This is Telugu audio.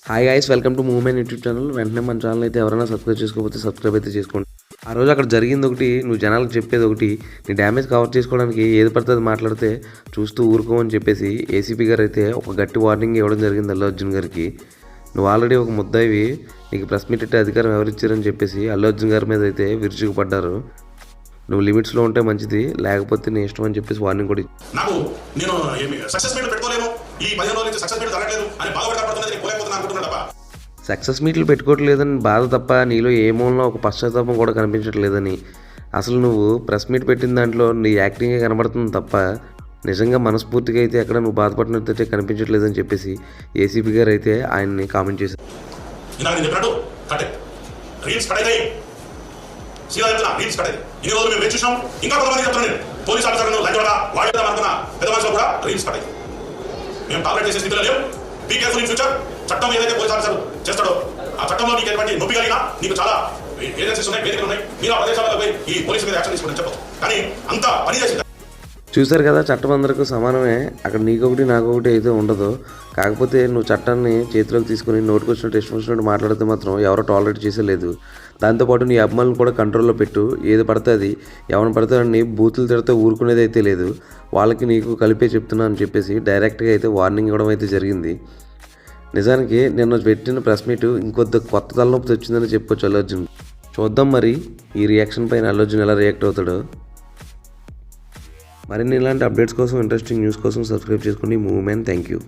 Hi guys, welcome to movement YouTube channel. వెంటనే మన ఛానల్ అయితే ఎవరైనా సబ్స్క్రైబ్ చేసుకోకపోతే సబ్స్క్రైబ్ అయితే చేసుకోండి. ఆ రోజు అక్కడ జరిగింది ఒకటి, నువ్వు జనాలకు చెప్పేది ఒకటి. నీ డ్యామేజ్ కవర్ చేసుకోవడానికి ఏది పడుతుంది మాట్లాడితే చూస్తూ ఊరుకోమని చెప్పేసి ఏసీపీ గారు అయితే ఒక గట్టి వార్నింగ్ ఇవ్వడం జరిగింది అల్లు అర్జున్ గారికి. నువ్వు ఆల్రెడీ ఒక ముద్దాయివి, నీకు ప్రెస్ మీట్ పెట్టే అధికారం ఎవరిచ్చారని చెప్పేసి అల్లు అర్జున్ గారి మీద అయితే విరుచుకుపడ్డారు. నువ్వు లిమిట్స్లో ఉంటే మంచిది, లేకపోతే నీ ఇష్టం అని చెప్పేసి వార్నింగ్ కూడా నాకు నేను సక్సెస్ మీట్ పెట్టుకోలేను, ఈ 15 రోజుల నుంచి సక్సెస్ మీట్ జరగలేదు అని బాధపడబడుతున్నది పోలేకపోతున్నా అనుకుంటున్నాడప్ప. సక్సెస్ మీట్లు పెట్టుకోవట్లేదని బాధ తప్ప నీలో ఏ మూలంలో ఒక పశ్చాత్తాపం కూడా కనిపించట్లేదని. అసలు నువ్వు ప్రెస్ మీట్ పెట్టిన దాంట్లో నీ యాక్టింగే కనబడుతుంది తప్ప నిజంగా మనస్ఫూర్తిగా అయితే ఎక్కడ నువ్వు బాధపడినట్టయితే కనిపించట్లేదని చెప్పేసి ఏసీపీ గారు అయితే ఆయన్ని కామెంట్ చేశారు. ఇన్ని రోజులు మేము వేచి చూసినాం, ఇంకా కొంతమంది చెప్తున్నాను నేను పోలీస్ ఆఫీసర్లను లంచ్ వాడేద్దాం అనుకున్న పెద్ద మనుషులు కూడా రీల్స్ పడ్డాయి. మేము టార్గెట్ చేసే స్థితిలో లేవు. Be careful in future. చట్టం ఏదైతే పోలీస్ ఆఫీసర్ చేస్తాడో ఆ చట్టంలో నీకు ఎటువంటి నొప్పి కలిగినా నీకు చాలా ఏజెన్సీస్ ఉన్నాయి, వేదికలు ఉన్నాయి, మీరు ఆ ప్రదేశాలకు పోయి ఈ పోలీసు మీద యాక్షన్ తీసుకుంటే చెప్పదు. కానీ అంత పని చేసింది. చూశారు కదా, చట్టం అందరికీ సమానమే. అక్కడ నీకొకటి నాకొకటి అయితే ఉండదు. కాకపోతే నువ్వు చట్టాన్ని చేతిలోకి తీసుకుని నోటుకు వచ్చినట్టు ఇష్టం వచ్చినట్టు మాట్లాడితే మాత్రం ఎవరో టాలరేట్ చేసేలేదు. దాంతోపాటు నీ అభిమానులు కూడా కంట్రోల్లో పెట్టు. ఏది పడితే అది, ఎవరిని పడితే అని బూతులు తిడితే ఊరుకునేది అయితే లేదు. వాళ్ళకి నీకు కలిపే చెప్తున్నా అని చెప్పేసి డైరెక్ట్గా అయితే వార్నింగ్ ఇవ్వడం అయితే జరిగింది. నిజానికి నిన్న పెట్టిన ప్రెస్ మీట్ ఇంకొద్ది కొత్త తలనొప్పి వచ్చిందని చెప్పొచ్చు అల్లు అర్జున్. చూద్దాం మరి ఈ రియాక్షన్ పైన అల్లు అర్జున్ ఎలా రియాక్ట్ అవుతాడో. మరిన్ని ఇలాంటి అప్డేట్స్ కోసం, ఇంట్రెస్టింగ్ న్యూస్ కోసం సబ్స్క్రైబ్ చేసుకోండి మూవ్మెంట్. Thank you.